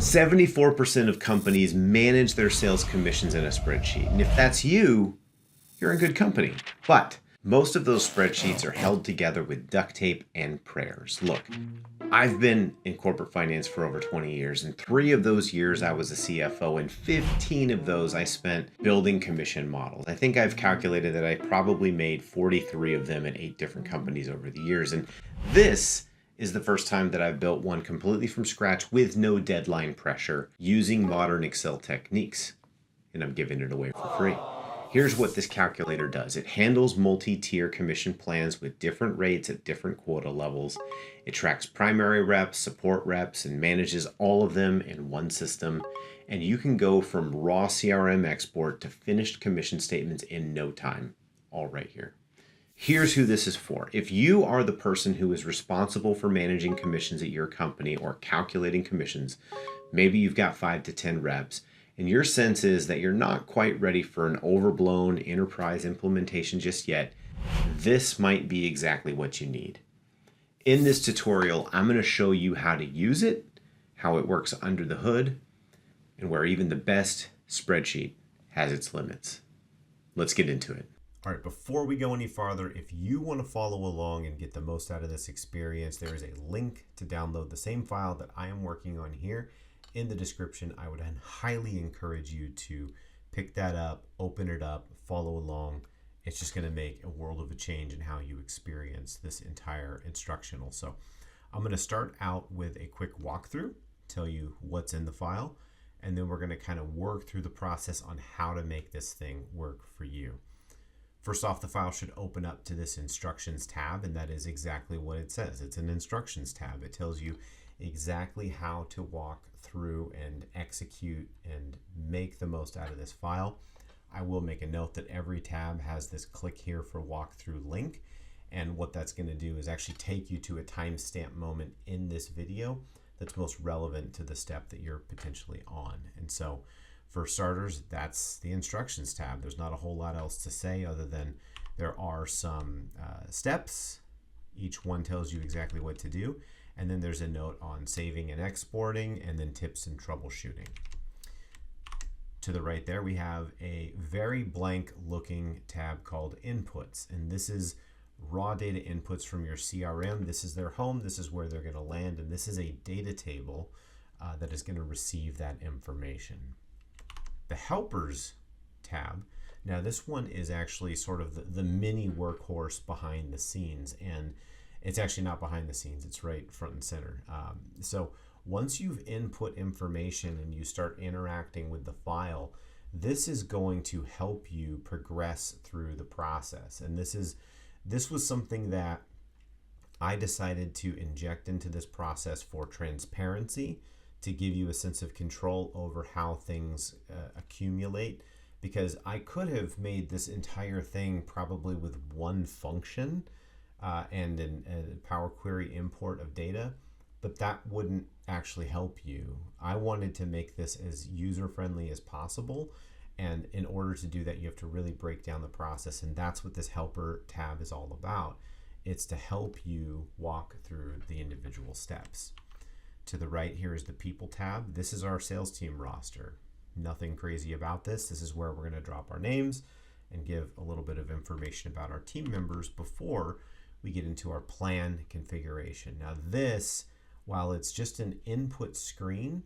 74% of companies manage their sales commissions in a spreadsheet. And if that's you, you're in good company. But most of those spreadsheets are held together with duct tape and prayers. Look, I've been in corporate finance for over 20 years, and 3 of those years I was a CFO, and 15 of those I spent building commission models. I think I've calculated that I probably made 43 of them at 8 different companies over the years. And this is the first time that I've built one completely from scratch with no deadline pressure using modern Excel techniques. And I'm giving it away for free. Here's what this calculator does. It handles multi-tier commission plans with different rates at different quota levels. It tracks primary reps, support reps, and manages all of them in one system. And you can go from raw CRM export to finished commission statements in no time, all right here. Here's who this is for. If you are the person who is responsible for managing commissions at your company or calculating commissions, maybe you've got 5 to 10 reps, and your sense is that you're not quite ready for an overblown enterprise implementation just yet, this might be exactly what you need. In this tutorial, I'm going to show you how to use it, how it works under the hood, and where even the best spreadsheet has its limits. Let's get into it. All right, before we go any farther, if you want to follow along and get the most out of this experience, there is a link to download the same file that I am working on here in the description. I would highly encourage you to pick that up, open it up, follow along. It's just going to make a world of a change in how you experience this entire instructional. So I'm going to start out with a quick walkthrough, tell you what's in the file, and then we're going to kind of work through the process on how to make this thing work for you. First off, the file should open up to this instructions tab, and that is exactly what it says. It's an instructions tab. It tells you exactly how to walk through and execute and make the most out of this file. I will make a note that every tab has this click here for walkthrough link, and what that's going to do is actually take you to a timestamp moment in this video that's most relevant to the step that you're potentially on. And so for starters, that's the instructions tab. There's not a whole lot else to say other than there are some steps. Each one tells you exactly what to do. And then there's a note on saving and exporting, and then tips and troubleshooting. To the right there, we have a very blank looking tab called inputs. And this is raw data inputs from your CRM. This is their home. This is where they're going to land. And this is a data table that is going to receive that information. The helpers tab. Now this one is actually sort of the mini workhorse behind the scenes, and it's actually not behind the scenes, it's right front and center. So once you've input information and you start interacting with the file, this is going to help you progress through the process. And this was something that I decided to inject into this process for transparency, to give you a sense of control over how things accumulate, because I could have made this entire thing probably with one function and a Power Query import of data, but that wouldn't actually help you. I wanted to make this as user-friendly as possible, and in order to do that, you have to really break down the process, and that's what this helper tab is all about. It's to help you walk through the individual steps. To the right here is the people tab. This is our sales team roster. Nothing crazy about this. This is where we're going to drop our names and give a little bit of information about our team members before we get into our plan configuration. Now this, while it's just an input screen,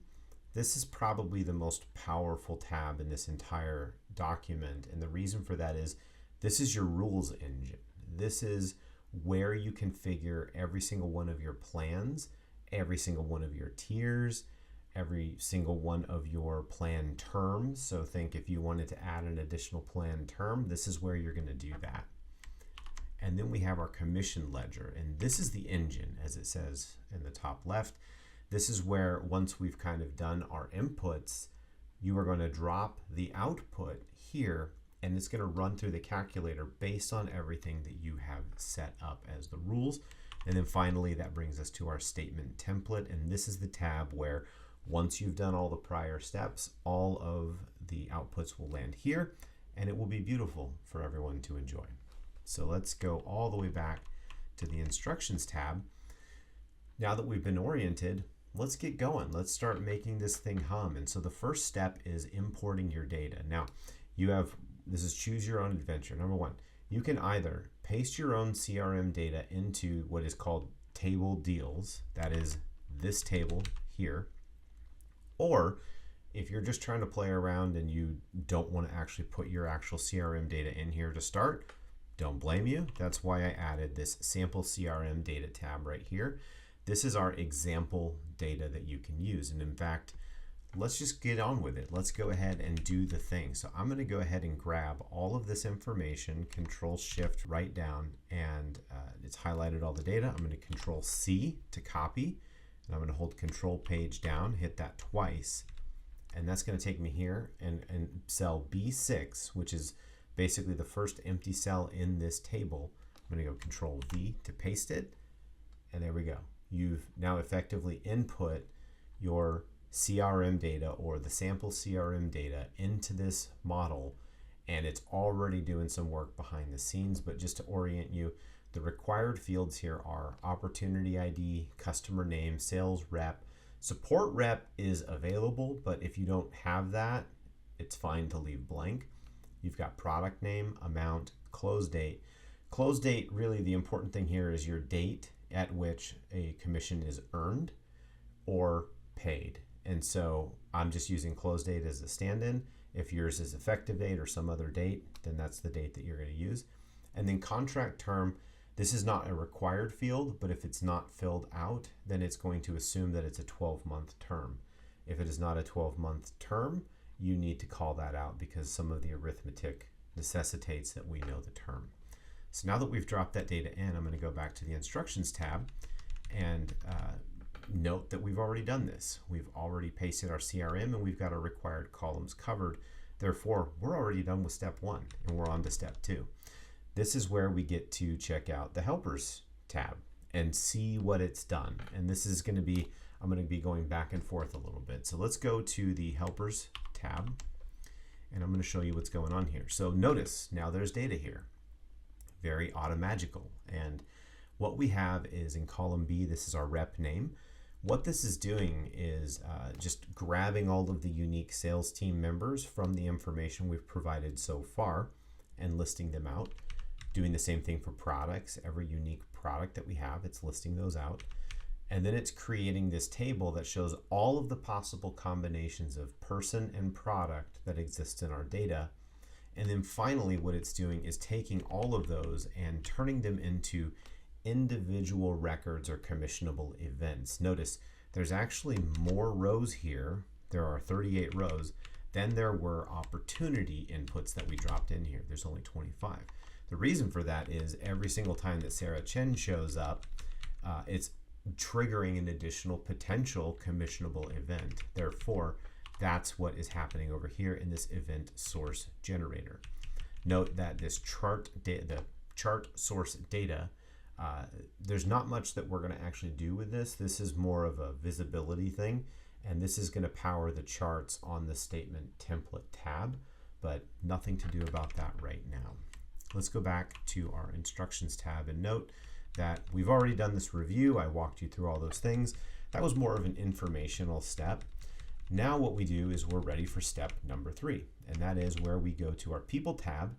this is probably the most powerful tab in this entire document. And the reason for that is this is your rules engine. This is where you configure every single one of your plans, every single one of your tiers, every single one of your plan terms. So think if you wanted to add an additional plan term, this is where you're going to do that. And then we have our commission ledger, and this is the engine, as it says in the top left. This is where once we've kind of done our inputs, you are going to drop the output here, and it's going to run through the calculator based on everything that you have set up as the rules. And then finally, that brings us to our statement template. And this is the tab where once you've done all the prior steps, all of the outputs will land here, and it will be beautiful for everyone to enjoy. So let's go all the way back to the instructions tab. Now that we've been oriented, let's get going. Let's start making this thing hum. And so the first step is importing your data. Now, this is choose your own adventure. Number one, you can either paste your own CRM data into what is called table deals. That is this table here. Or if you're just trying to play around and you don't want to actually put your actual CRM data in here to start, don't blame you. That's why I added this sample CRM data tab right here. This is our example data that you can use. And in fact, let's just get on with it. Let's go ahead and do the thing. So I'm going to go ahead and grab all of this information, Control Shift right down, and it's highlighted all the data. I'm going to Control C to copy, and I'm going to hold Control Page down, hit that twice, and that's going to take me here and cell B6, which is basically the first empty cell in this table. I'm going to go Control V to paste it, and there we go. You've now effectively input your CRM data or the sample CRM data into this model, and it's already doing some work behind the scenes. But just to orient you, the required fields here are opportunity ID, customer name, sales rep. Support rep is available, but if you don't have that, it's fine to leave blank. You've got product name, amount, close date. Close date, really the important thing here is your date at which a commission is earned or paid. And so I'm just using close date as a stand-in. If yours is effective date or some other date, then that's the date that you're going to use. And then contract term, this is not a required field, but if it's not filled out, then it's going to assume that it's a 12-month term. If it is not a 12-month term, you need to call that out because some of the arithmetic necessitates that we know the term. So now that we've dropped that data in, I'm going to go back to the instructions tab and note that we've already done this. We've already pasted our CRM and we've got our required columns covered. Therefore, we're already done with step one and we're on to step two. This is where we get to check out the helpers tab and see what it's done. And this is going to be, I'm going to be going back and forth a little bit. So let's go to the helpers tab and I'm going to show you what's going on here. So notice now there's data here. Very automagical. And what we have is in column B, this is our rep name. What this is doing is just grabbing all of the unique sales team members from the information we've provided so far and listing them out. Doing the same thing for products. Every unique product that we have, it's listing those out. And then it's creating this table that shows all of the possible combinations of person and product that exist in our data. And then finally, what it's doing is taking all of those and turning them into individual records or commissionable events. Notice there's actually more rows here. There are 38 rows than there were opportunity inputs that we dropped in here. There's only 25. The reason for that is every single time that Sarah Chen shows up, it's triggering an additional potential commissionable event. Therefore, that's what is happening over here in this event source generator. Note that this chart the chart source data, there's not much that we're going to actually do with this. This is more of a visibility thing, and this is going to power the charts on the statement template tab, but nothing to do about that right now. Let's go back to our instructions tab and note that we've already done this review. I walked you through all those things. That was more of an informational step. Now what we do is we're ready for step number 3, and that is where we go to our people tab,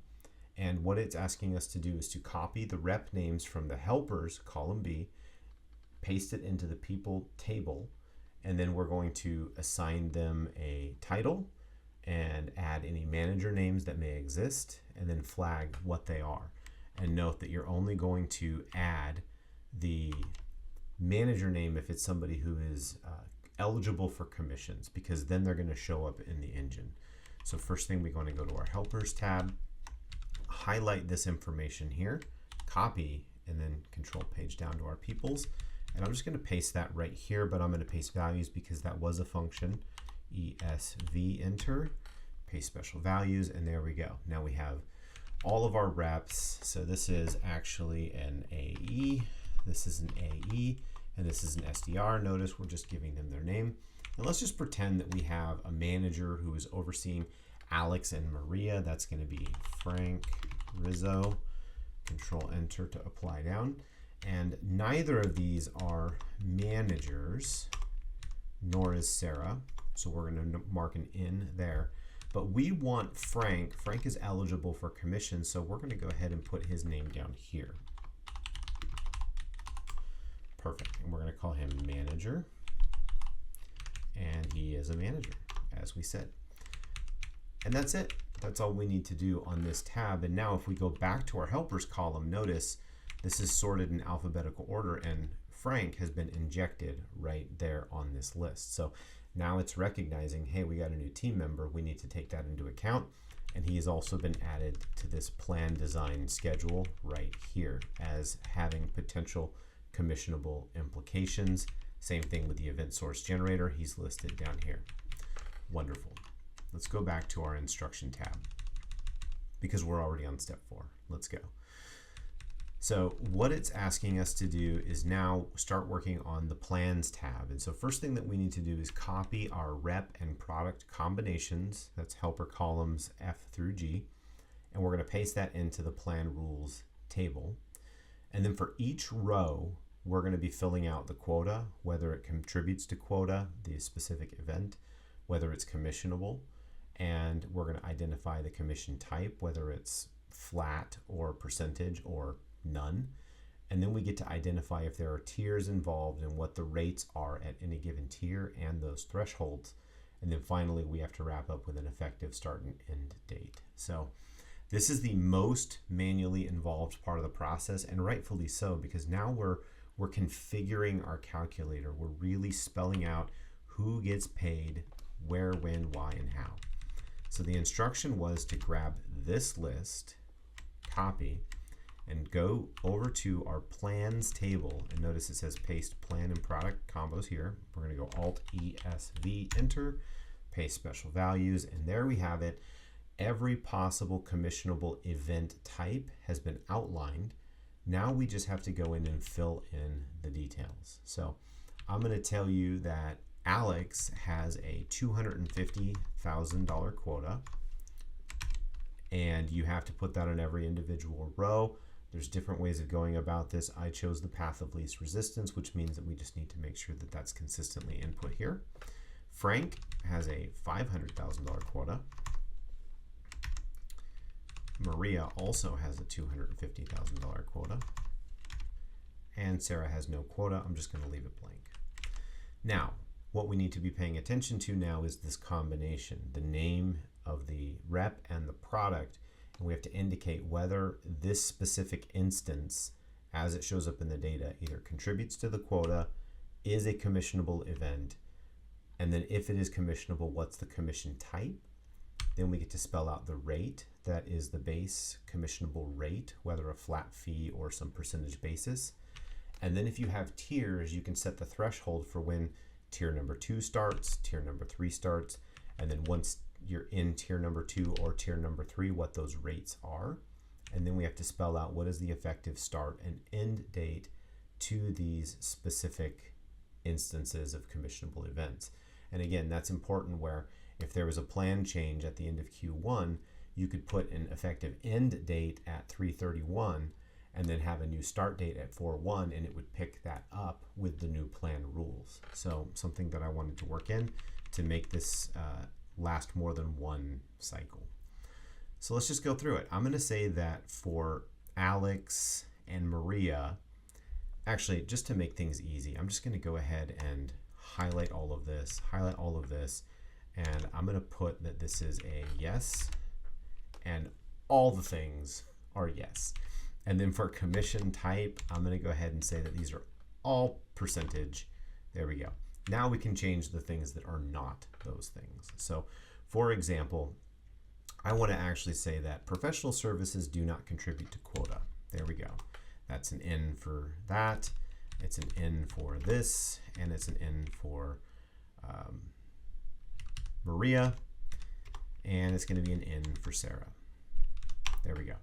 and what it's asking us to do is to copy the rep names from the helpers column B, paste it into the people table, and then we're going to assign them a title and add any manager names that may exist and then flag what they are. And note that you're only going to add the manager name if it's somebody who is eligible for commissions, because then they're going to show up in the engine. So first thing, we're going to go to our helpers tab, highlight this information here, copy, and then control page down to our peoples. And I'm just going to paste that right here, but I'm going to paste values because that was a function. ESV enter, paste special values, and there we go. Now we have all of our reps. So this is actually an AE, this is an AE, and this is an SDR. Notice we're just giving them their name. And let's just pretend that we have a manager who is overseeing Alex and Maria. That's going to be Frank Rizzo. Control enter to apply down. And neither of these are managers. nor is Sarah. So we're going to mark an in there. But we want Frank. Frank is eligible for commission, so we're going to go ahead and put his name down here. Perfect. And we're going to call him manager. And he is a manager, as we said. And that's it. That's all we need to do on this tab. And now if we go back to our helpers column, notice this is sorted in alphabetical order, and Frank has been injected right there on this list. So now it's recognizing, hey, we got a new team member. We need to take that into account. And he has also been added to this plan design schedule right here as having potential commissionable implications. Same thing with the event source generator. He's listed down here. Wonderful. Let's go back to our instruction tab because we're already on step 4. Let's go. So what it's asking us to do is now start working on the plans tab. And so first thing that we need to do is copy our rep and product combinations. That's helper columns F through G. And we're going to paste that into the plan rules table. And then for each row, we're going to be filling out the quota, whether it contributes to quota, the specific event, whether it's commissionable, and we're going to identify the commission type, whether it's flat or percentage or none. And then we get to identify if there are tiers involved and what the rates are at any given tier and those thresholds. And then finally, we have to wrap up with an effective start and end date. So this is the most manually involved part of the process, and rightfully so, because now we're configuring our calculator. We're really spelling out who gets paid, where, when, why, and how. So the instruction was to grab this list, copy, and go over to our plans table. And notice it says paste plan and product combos here. We're going to go Alt ESV, enter, paste special values, and there we have it. Every possible commissionable event type has been outlined. Now we just have to go in and fill in the details. So I'm going to tell you that Alex has a $250,000 quota, and you have to put that on every individual row. There's different ways of going about this. I chose the path of least resistance, which means that we just need to make sure that that's consistently input here. Frank has a $500,000 quota. Maria also has a $250,000 quota. And Sarah has no quota. I'm just going to leave it blank. Now, what we need to be paying attention to now is this combination, the name of the rep and the product. And we have to indicate whether this specific instance, as it shows up in the data, either contributes to the quota, is a commissionable event, and then if it is commissionable, what's the commission type? Then we get to spell out the rate, that is the base commissionable rate, whether a flat fee or some percentage basis. And then if you have tiers, you can set the threshold for when tier number 2 starts, tier number 3 starts, and then once you're in tier number 2 or tier number 3, what those rates are. And then we have to spell out what is the effective start and end date to these specific instances of commissionable events. And again, that's important where if there was a plan change at the end of Q1, you could put an effective end date at 3/31 and then have a new start date at 4/1, and it would pick that up with the new plan rules. So something that I wanted to work in to make this last more than one cycle. So let's just go through it. I'm going to say that for Alex and Maria, actually, just to make things easy, I'm just going to go ahead and highlight all of this, and I'm going to put that this is a yes, and all the things are yes. And then for commission type, I'm going to go ahead and say that these are all percentage. There we go. Now we can change the things that are not those things. So for example, I want to actually say that professional services do not contribute to quota. There we go. That's an N for that. It's an N for this, and it's an N for Maria, and it's going to be an N for Sarah. There we go.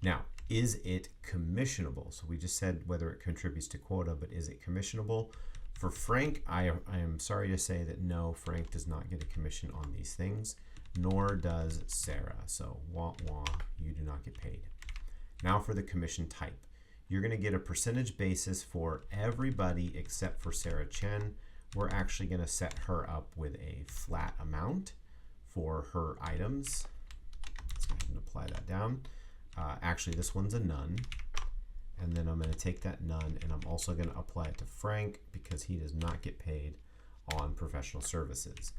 Now, is it commissionable? So we just said whether it contributes to quota, but is it commissionable? For Frank, I am sorry to say that no, Frank does not get a commission on these things, nor does Sarah. So wah wah, you do not get paid. Now for the commission type. You're going to get a percentage basis for everybody except for Sarah Chen, we're actually going to set her up with a flat amount for her items. Let's go ahead and apply that down. Actually, this one's a none. And then I'm going to take that none and I'm also going to apply it to Frank because he does not get paid on professional services.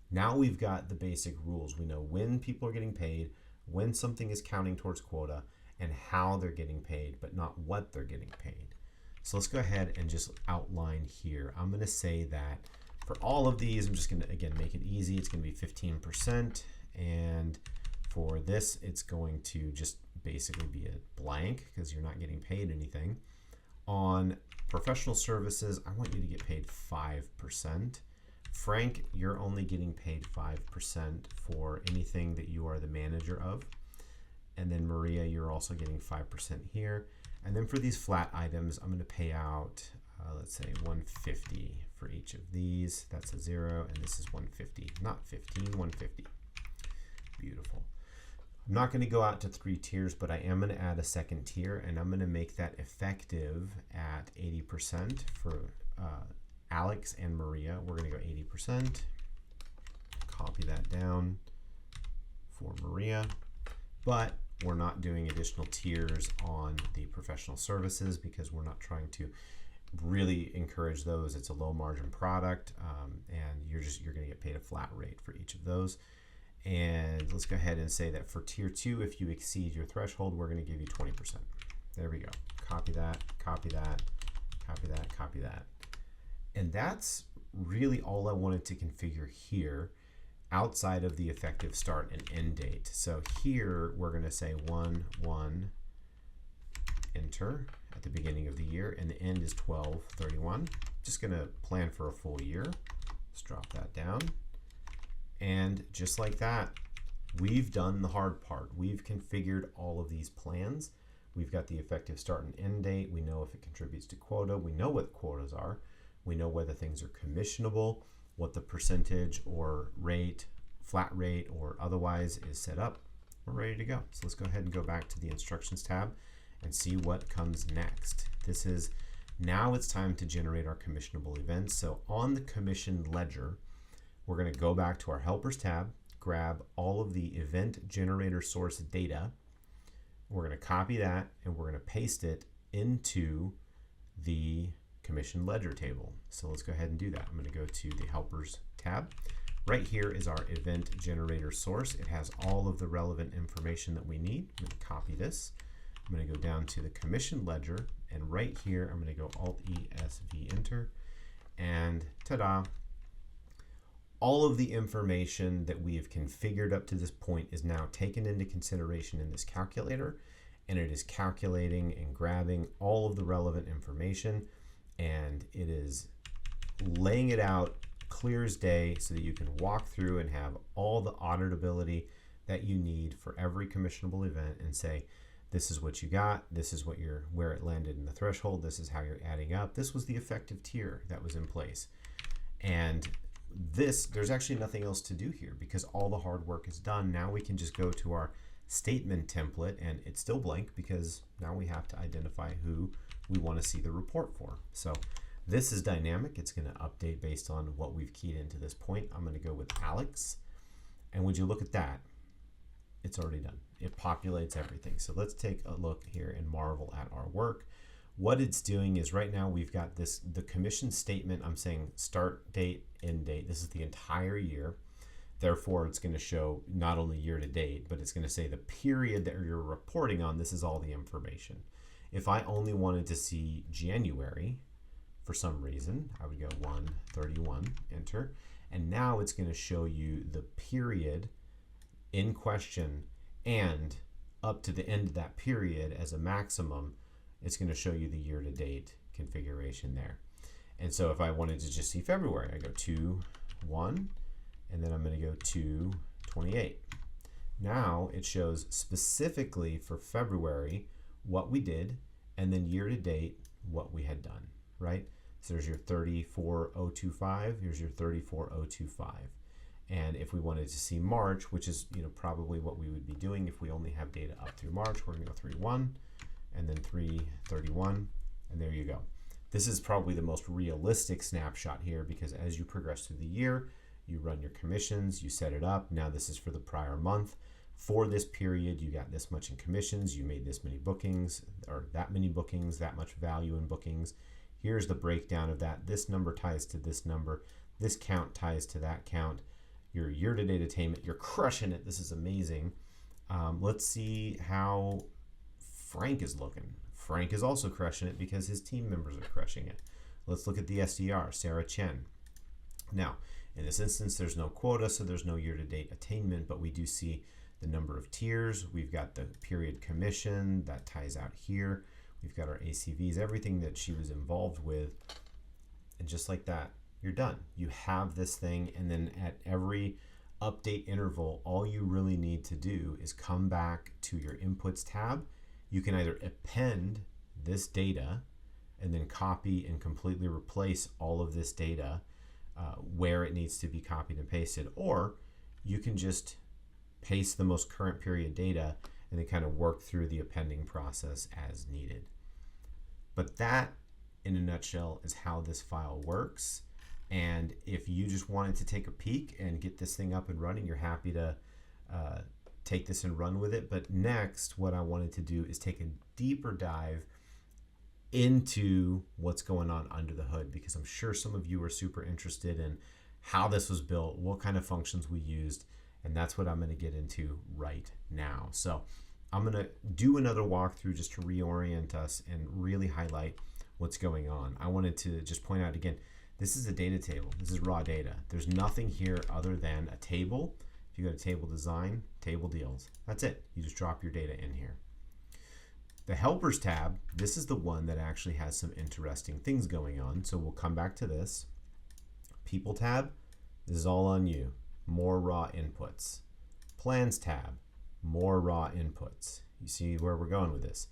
Now we've got the basic rules. We know when people are getting paid, when something is counting towards quota, and how they're getting paid, but not what they're getting paid. So let's go ahead and just outline here. I'm going to say that for all of these, I'm just going to, again, make it easy. It's going to be 15%. And for this, it's going to just basically be a blank because you're not getting paid anything. On professional services, I want you to get paid 5%. Frank, you're only getting paid 5% for anything that you are the manager of. And then Maria, you're also getting 5% here. And then for these flat items, I'm going to pay out, let's say 150 for each of these. That's a 0, and this is 150, not 15, 150. Beautiful. I'm not going to go out to 3 tiers, but I am going to add a second tier, and I'm going to make that effective at 80% for Alex and Maria. We're going to go 80%. Copy that down for Maria, but we're not doing additional tiers on the professional services because we're not trying to really encourage those. It's a low margin product, and you're going to get paid a flat rate for each of those. And let's go ahead and say that for tier 2, if you exceed your threshold, we're going to give you 20%. There we go. Copy that, copy that, copy that, copy that. And that's really all I wanted to configure here outside of the effective start and end date. So here we're going to say 1/1 enter at the beginning of the year, and the end is 12/31. Just going to plan for a full year. Let's drop that down. And just like that, we've done the hard part. We've configured all of these plans. We've got the effective start and end date. We know if it contributes to quota. We know what quotas are. We know whether things are commissionable, what the percentage or rate, flat rate or otherwise is set up. We're ready to go. So let's go ahead and go back to the instructions tab and see what comes next. This is, now it's time to generate our commissionable events. So on the commission ledger, we're going to go back to our helpers tab, grab all of the event generator source data. We're going to copy that and we're going to paste it into the commission ledger table. So let's go ahead and do that. I'm going to go to the helpers tab. Right here is our event generator source. It has all of the relevant information that we need. I'm going to copy this. I'm going to go down to the commission ledger, and right here I'm going to go Alt-ESV enter, and ta-da! All of the information that we have configured up to this point is now taken into consideration in this calculator, and it is calculating and grabbing all of the relevant information, and it is laying it out clear as day so that you can walk through and have all the auditability that you need for every commissionable event and say, this is what you got, this is what where it landed in the threshold, this is how you're adding up, this was the effective tier that was in place. And there's actually nothing else to do here because all the hard work is done. Now we can just go to our statement template, and it's still blank because now we have to identify who we want to see the report for. So this is dynamic. It's going to update based on what we've keyed into this point. I'm going to go with Alex, and would you look at that? It's already done. It populates everything. So let's take a look here and marvel at our work. What it's doing is right now we've got the commission statement. I'm saying start date, end date. This is the entire year. Therefore, it's going to show not only year to date, but it's going to say the period that you're reporting on. This is all the information. If I only wanted to see January, for some reason, I would go 1/31, enter. And now it's going to show you the period in question, and up to the end of that period as a maximum, it's going to show you the year-to-date configuration there. And so if I wanted to just see February, I go 2/1, and then I'm going to go 2/28. Now it shows specifically for February what we did, and then year-to-date what we had done, right? So there's your 34,025, here's your 34,025. And if we wanted to see March, which is probably what we would be doing if we only have data up through March, we're going to go 3/1 and then 3/31, and there you go. This is probably the most realistic snapshot here because as you progress through the year, you run your commissions, you set it up. Now this is for the prior month. For this period, you got this much in commissions, you made this many bookings, or that many bookings, that much value in bookings. Here's the breakdown of that. This number ties to this number. This count ties to that count. Your year-to-date attainment, you're crushing it. This is amazing. Let's see how Frank is looking. Frank is also crushing it because his team members are crushing it. Let's look at the SDR, Sarah Chen. Now, in this instance, there's no quota, so there's no year-to-date attainment, but we do see the number of tiers. We've got the period commission that ties out here. We've got our ACVs, everything that she was involved with. And just like that, you're done. You have this thing, and then at every update interval, all you really need to do is come back to your inputs tab. You can either append this data and then copy and completely replace all of this data where it needs to be copied and pasted, or you can just paste the most current period data and then kind of work through the appending process as needed. But that, in a nutshell, is how this file works. And if you just wanted to take a peek and get this thing up and running, you're happy to take this and run with it. But next, what I wanted to do is take a deeper dive into what's going on under the hood, because I'm sure some of you are super interested in how this was built, what kind of functions we used, and that's what I'm going to get into right now. So I'm going to do another walkthrough just to reorient us and really highlight what's going on. I wanted to just point out again, this is a data table. This is raw data. There's nothing here other than a table. If you go to table design, table deals. That's it. You just drop your data in here. The helpers tab, this is the one that actually has some interesting things going on. So we'll come back to this. People tab, this is all on you. More raw inputs. Plans tab, more raw inputs. You see where we're going with this.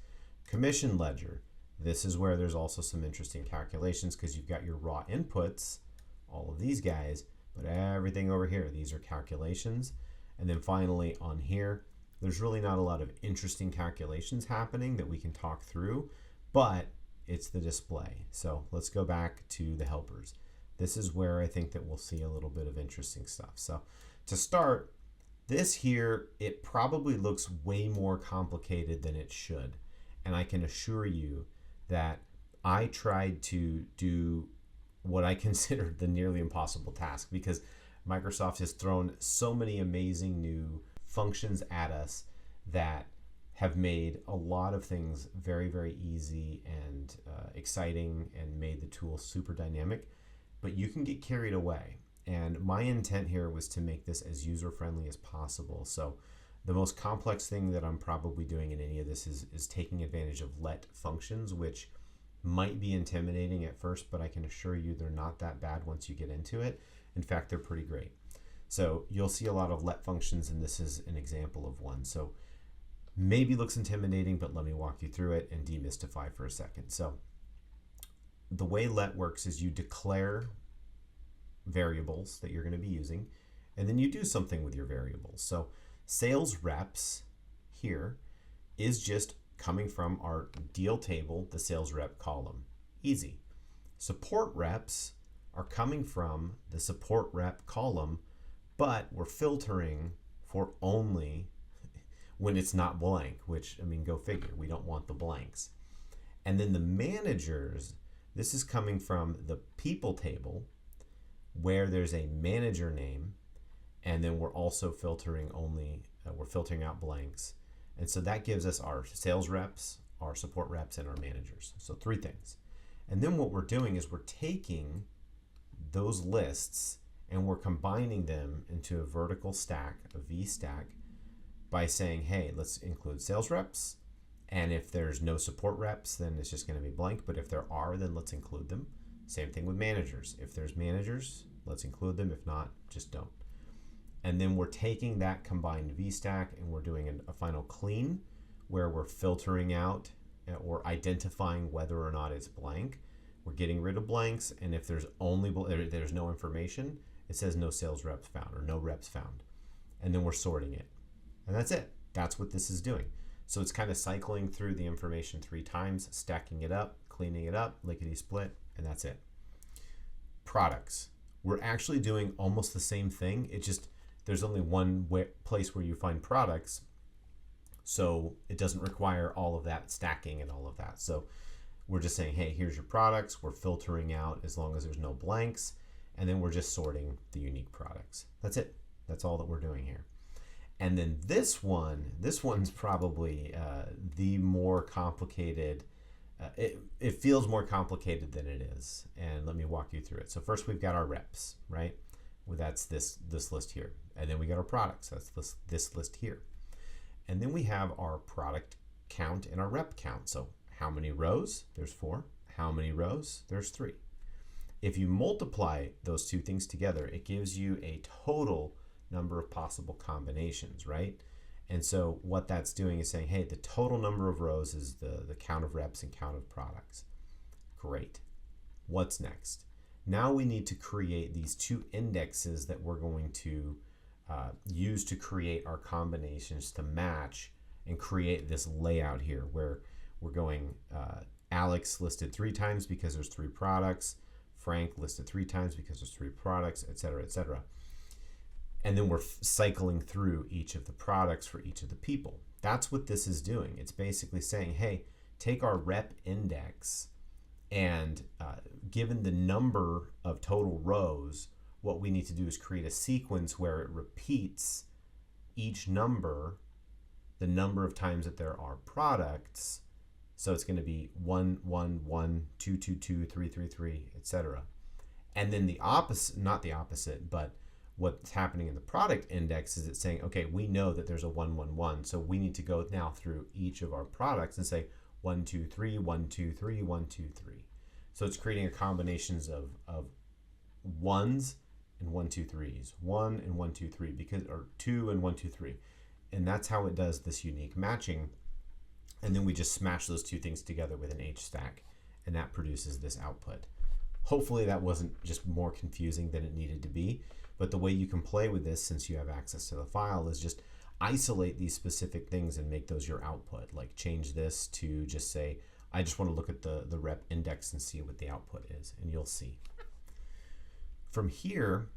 Commission ledger, this is where there's also some interesting calculations because you've got your raw inputs, all of these guys, but everything over here, these are calculations. And then finally on here, there's really not a lot of interesting calculations happening that we can talk through, but it's the display. So let's go back to the helpers. This is where I think that we'll see a little bit of interesting stuff. So to start, this here, it probably looks way more complicated than it should. And I can assure you that I tried to do what I considered the nearly impossible task because Microsoft has thrown so many amazing new functions at us that have made a lot of things very, very easy and exciting and made the tool super dynamic. But you can get carried away. And my intent here was to make this as user-friendly as possible. So the most complex thing that I'm probably doing in any of this is taking advantage of let functions, which might be intimidating at first, but I can assure you they're not that bad once you get into it. In fact, they're pretty great. So you'll see a lot of let functions, and this is an example of one. So maybe looks intimidating, but let me walk you through it and demystify for a second. So the way let works is you declare variables that you're going to be using, and then you do something with your variables. So sales reps here is just coming from our deal table, the sales rep column. Easy. Support reps are coming from the support rep column, but we're filtering for only when it's not blank, which, I mean, go figure. We don't want the blanks. And then the managers, this is coming from the people table where there's a manager name, and then we're also filtering only, we're filtering out blanks. And so that gives us our sales reps, our support reps, and our managers. So 3 things. And then what we're doing is we're taking those lists and we're combining them into a vertical stack, a V stack, by saying, hey, let's include sales reps. And if there's no support reps, then it's just going to be blank. But if there are, then let's include them. Same thing with managers. If there's managers, let's include them. If not, just don't. And then we're taking that combined V stack and we're doing a final clean where we're filtering out or identifying whether or not it's blank. We're getting rid of blanks, and if there's there's no information, it says no sales reps found or no reps found. And then we're sorting it. And that's it. That's what this is doing. So it's kind of cycling through the information 3 times, stacking it up, cleaning it up, lickety split, and that's it. Products. We're actually doing almost the same thing. It just, there's only one place where you find products, so it doesn't require all of that stacking and all of that. So we're just saying, hey, here's your products. We're filtering out as long as there's no blanks, and then we're just sorting the unique products. That's it. That's all that we're doing here. And then this one's probably the more complicated. It feels more complicated than it is. And let me walk you through it. So first we've got our reps, right? Well, that's this list here. And then we got our products. That's this list here. And then we have our product count and our rep count. So how many rows? There's 4. How many rows? There's 3. If you multiply those two things together, it gives you a total number of possible combinations, right? And so what that's doing is saying, hey, the total number of rows is the count of reps and count of products. Great. What's next? Now we need to create these 2 indexes that we're going to use to create our combinations to match and create this layout here where we're going Alex listed 3 times because there's 3 products, Frank listed 3 times because there's 3 products, etc., etc. And then we're cycling through each of the products for each of the people. That's what this is doing. It's basically saying, hey, take our rep index and given the number of total rows, what we need to do is create a sequence where it repeats each number, the number of times that there are products. So it's going to be 1, 1, 1, 2, 2, 2, 3, 3, 3, etc. And then the opposite, not the opposite, but what's happening in the product index is it's saying, okay, we know that there's a 1, 1, 1. So we need to go now through each of our products and say 1, 2, 3, 1, 2, 3, 1, 2, 3. So it's creating a combinations of 1s and 1, 2, 3s, 1 and 1, 2, 3, because, or 2 and 1, 2, 3. And that's how it does this unique matching. And then we just smash those 2 things together with an H stack, and that produces this output. Hopefully that wasn't just more confusing than it needed to be, but the way you can play with this, since you have access to the file, is just isolate these specific things and make those your output. Like change this to just say, I just want to look at the rep index and see what the output is, and you'll see. From here,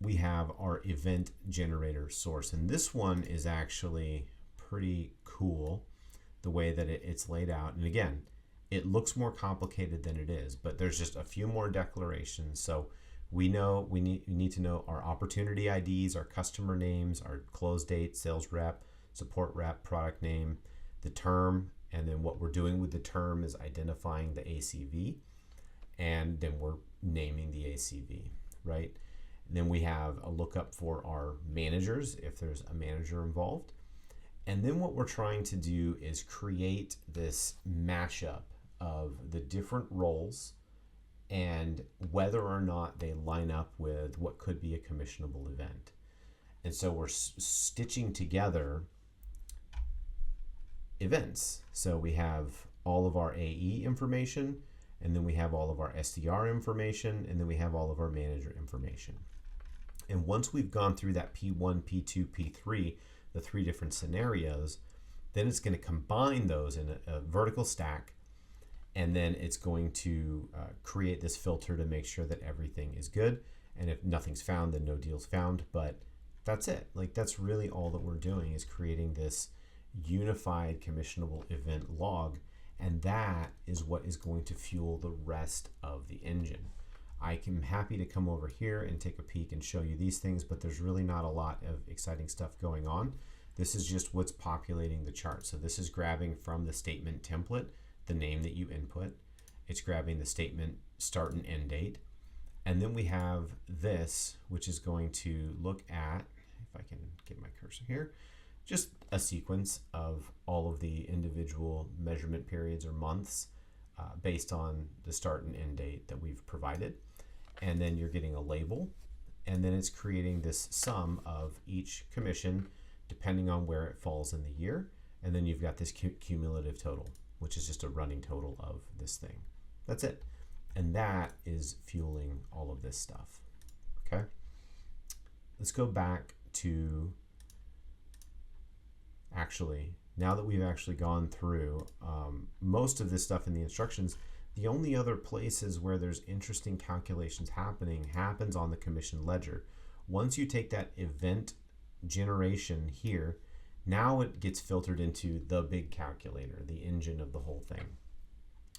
we have our event generator source, and this one is actually pretty cool the way that it's laid out. And again, it looks more complicated than it is, but there's just a few more declarations. So we know we need to know our opportunity IDs, our customer names, our close date, sales rep, support rep, product name, the term, and then what we're doing with the term is identifying the ACV, and then we're naming the ACV, right? And then we have a lookup for our managers if there's a manager involved. And then what we're trying to do is create this mashup of the different roles and whether or not they line up with what could be a commissionable event. And so we're stitching together events. So we have all of our AE information, and then we have all of our SDR information, and then we have all of our manager information. And once we've gone through that P1, P2, P3, the 3 different scenarios, then it's going to combine those in a vertical stack, and then it's going to create this filter to make sure that everything is good. And if nothing's found, then no deal's found. But that's it. Like, that's really all that we're doing, is creating this unified commissionable event log, and that is what is going to fuel the rest of the engine. I am happy to come over here and take a peek and show you these things, but there's really not a lot of exciting stuff going on. This is just what's populating the chart. So this is grabbing from the statement template the name that you input. It's grabbing the statement start and end date. And then we have this, which is going to look at, if I can get my cursor here, just a sequence of all of the individual measurement periods or months based on the start and end date that we've provided. And then you're getting a label, and then it's creating this sum of each commission depending on where it falls in the year. And then you've got this cumulative total, which is just a running total of this thing. That's it. And that is fueling all of this stuff. Okay. Let's go back to actually now that we've actually gone through most of this stuff in the instructions, the only other places where there's interesting calculations happening happens on the commission ledger. Once you take that event generation here, now it gets filtered into the big calculator, the engine of the whole thing.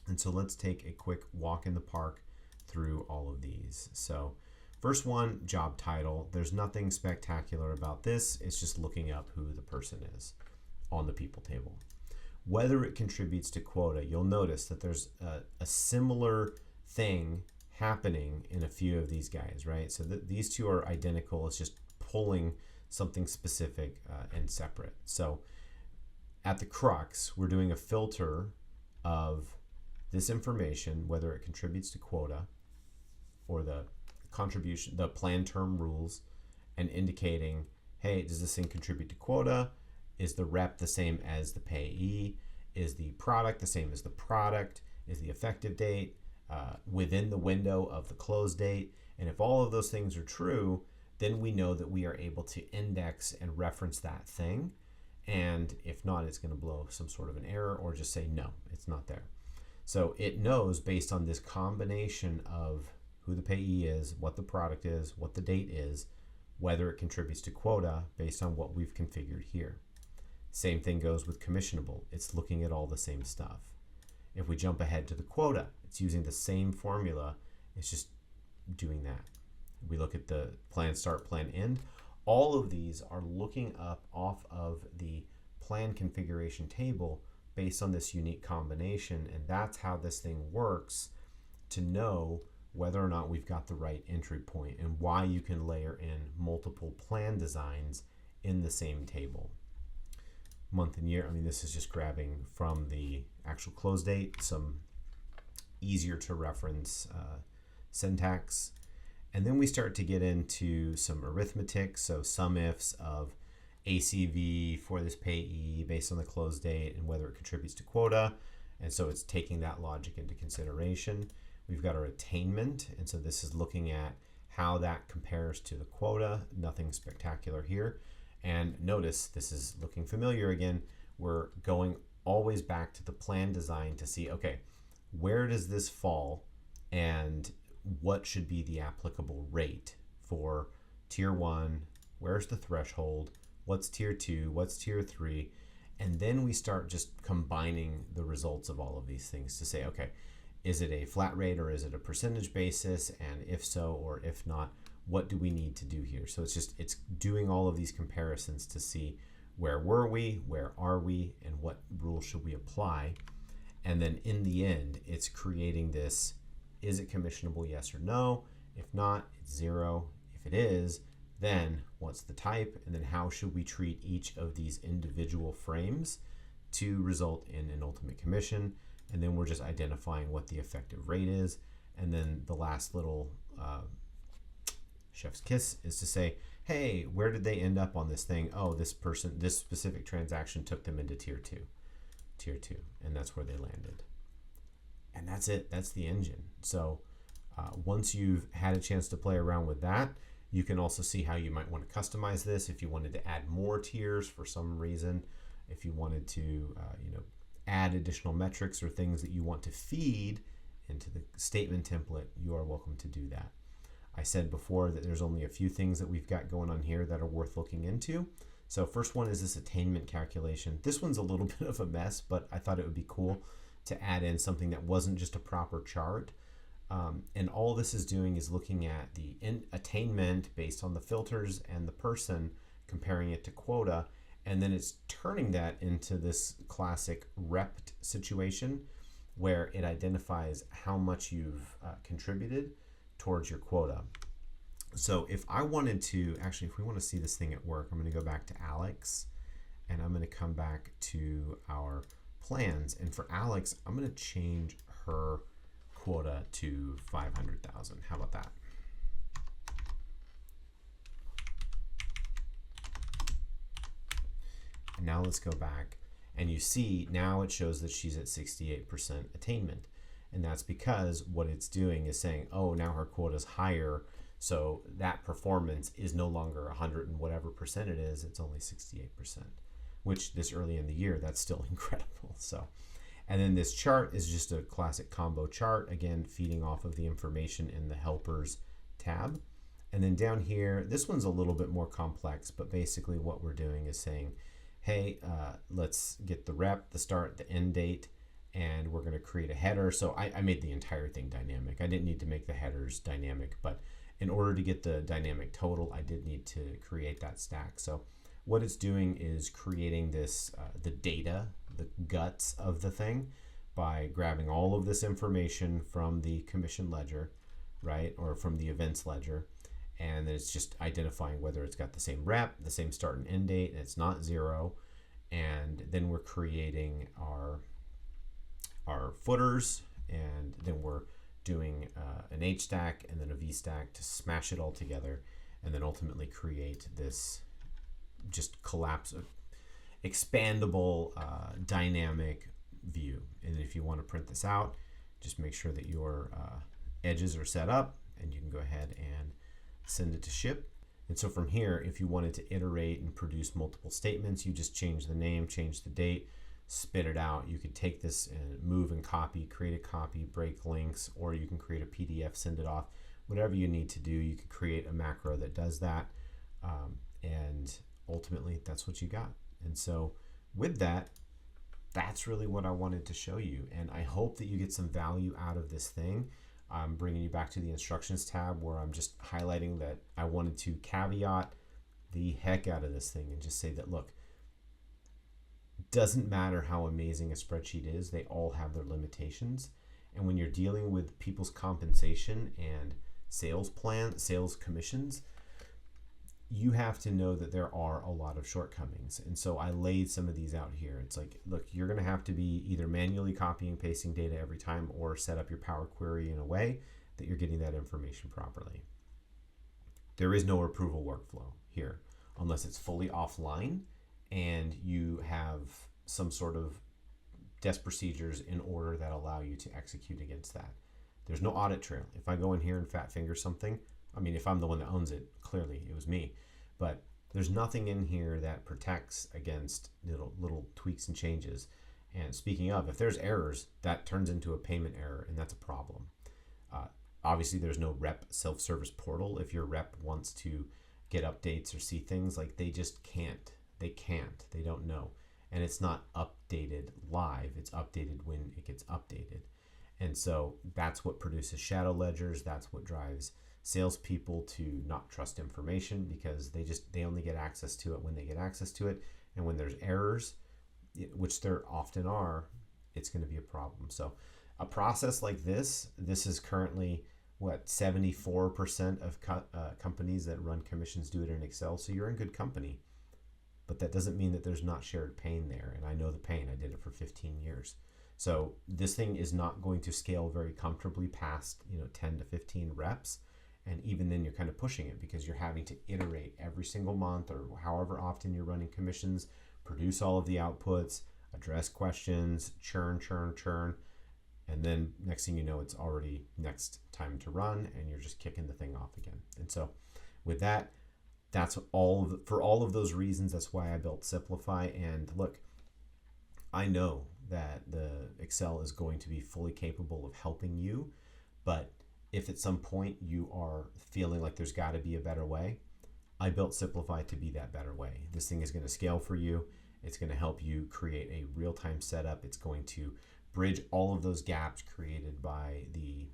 And so let's take a quick walk in the park through all of these. So first one, job title. There's nothing spectacular about this. It's just looking up who the person is on the people table. Whether it contributes to quota, you'll notice that there's a similar thing happening in a few of these guys, right? So these two are identical. It's just pulling something specific and separate. So at the crux, we're doing a filter of this information, whether it contributes to quota or the contribution, the plan term rules, and indicating, hey, does this thing contribute to quota? Is the rep the same as the payee? Is the product the same as the product? Is the effective date within the window of the close date? And if all of those things are true, then we know that we are able to index and reference that thing. And if not, it's going to blow some sort of an error or just say, no, it's not there. So it knows based on this combination of who the payee is, what the product is, what the date is, whether it contributes to quota based on what we've configured here. Same thing goes with commissionable. It's looking at all the same stuff. If we jump ahead to the quota, it's using the same formula. It's just doing that. We look at the plan start, plan end. All of these are looking up off of the plan configuration table based on this unique combination. And that's how this thing works to know whether or not we've got the right entry point and why you can layer in multiple plan designs in the same table. Month and year, I mean, this is just grabbing from the actual close date, some easier to reference syntax. And then we start to get into some arithmetic, so sum ifs of ACV for this payee based on the close date and whether it contributes to quota. And so it's taking that logic into consideration. We've got our attainment, and so this is looking at how that compares to the quota. Nothing spectacular here. And notice, this is looking familiar again. We're going always back to the plan design to see, okay, where does this fall and what should be the applicable rate for tier 1, where's the threshold, what's tier 2, what's tier 3, and then we start just combining the results of all of these things to say, okay, is it a flat rate or is it a percentage basis, and if so or if not, what do we need to do here? So it's doing all of these comparisons to see where were we, where are we, and what rules should we apply. And then in the end, it's creating this, is it commissionable, yes or no? If not, it's 0. If it is, then what's the type? And then how should we treat each of these individual frames to result in an ultimate commission? And then we're just identifying what the effective rate is. And then the last little chef's kiss is to say, hey, where did they end up on this thing? Oh, this person, this specific transaction took them into tier 2, and that's where they landed. And that's it. That's the engine. So once you've had a chance to play around with that, you can also see how you might want to customize this if you wanted to add more tiers for some reason, if you wanted to add additional metrics or things that you want to feed into the statement template, you are welcome to do that. I said before that there's only a few things that we've got going on here that are worth looking into. So first one is this attainment calculation. This one's a little bit of a mess, but I thought it would be cool to add in something that wasn't just a proper chart. And all this is doing is looking at the attainment based on the filters and the person, comparing it to quota, and then it's turning that into this classic rept situation where it identifies how much you've contributed towards your quota. So if I wanted to, actually, if we want to see this thing at work, I'm going to go back to Alex and I'm going to come back to our plans. And for Alex, I'm going to change her quota to 500,000. How about that? And now let's go back and you see now it shows that she's at 68% attainment. And that's because what it's doing is saying, oh, now her quota is higher. So that performance is no longer 100 and whatever percent it is, it's only 68%. which this early in the year, that's still incredible. So, and then this chart is just a classic combo chart, again, feeding off of the information in the helpers tab. And then down here, this one's a little bit more complex, but basically what we're doing is saying, hey, let's get the rep, the start, the end date, and we're going to create a header. So I made the entire thing dynamic. I didn't need to make the headers dynamic, but in order to get the dynamic total, I did need to create that stack. So what it's doing is creating this, the data, the guts of the thing, by grabbing all of this information from the commission ledger, right, or from the events ledger, and then it's just identifying whether it's got the same rep, the same start and end date, and it's not 0. And then we're creating our footers, and then we're doing an H stack and then a V stack to smash it all together, and then ultimately create this just expandable dynamic view. And if you want to print this out, just make sure that your edges are set up, and you can go ahead and send it to ship. And so from here, if you wanted to iterate and produce multiple statements, you just change the name, change the date, spit it out. You could take this and move and copy, create a copy, break links, or you can create a PDF, send it off. Whatever you need to do, you can create a macro that does that, and ultimately that's what you got. And so with that, that's really what I wanted to show you, and I hope that you get some value out of this thing. I'm bringing you back to the instructions tab, where I'm just highlighting that I wanted to caveat the heck out of this thing and just say that, look, doesn't matter how amazing a spreadsheet is, they all have their limitations. And when you're dealing with people's compensation and sales commissions, you have to know that there are a lot of shortcomings. And so I laid some of these out here. It's like, look, you're going to have to be either manually copying and pasting data every time, or set up your Power Query in a way that you're getting that information properly. There is no approval workflow here unless it's fully offline and you have some sort of desk procedures in order that allow you to execute against that. There's no audit trail. If I go in here and fat finger something, I mean, if I'm the one that owns it, clearly it was me, but there's nothing in here that protects against little tweaks and changes. And speaking of, if there's errors, that turns into a payment error, and that's a problem. Obviously, there's no rep self-service portal. If your rep wants to get updates or see things, like, they just can't. They don't know. And it's not updated live. It's updated when it gets updated. And so that's what produces shadow ledgers. That's what drives salespeople to not trust information, because they only get access to it when they get access to it. And when there's errors, which there often are, it's going to be a problem. So a process like this is currently what 74% of companies that run commissions do it in Excel. So you're in good company, but that doesn't mean that there's not shared pain there. And I know the pain. I did it for 15 years. So this thing is not going to scale very comfortably past 10 to 15 reps. And even then, you're kind of pushing it, because you're having to iterate every single month or however often you're running commissions, produce all of the outputs, address questions, churn. And then next thing you know, it's already next time to run, and you're just kicking the thing off again. And so with that, that's for all of those reasons, that's why I built Simplify. And look, I know that the Excel is going to be fully capable of helping you, but if at some point you are feeling like there's got to be a better way, I built Simplify to be that better way. This thing is going to scale for you. It's going to help you create a real-time setup. It's going to bridge all of those gaps created by the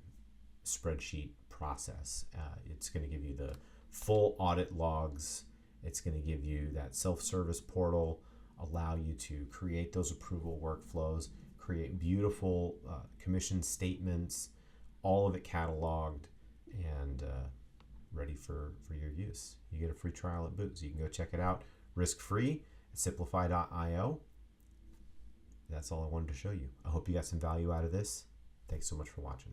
spreadsheet process. It's going to give you the full audit logs. It's going to give you that self-service portal, allow you to create those approval workflows, create beautiful commission statements, all of it cataloged and ready for your use. You get a free trial at boot, so you can go check it out risk-free at simplify.io. That's all I wanted to show you. I hope you got some value out of this. Thanks so much for watching.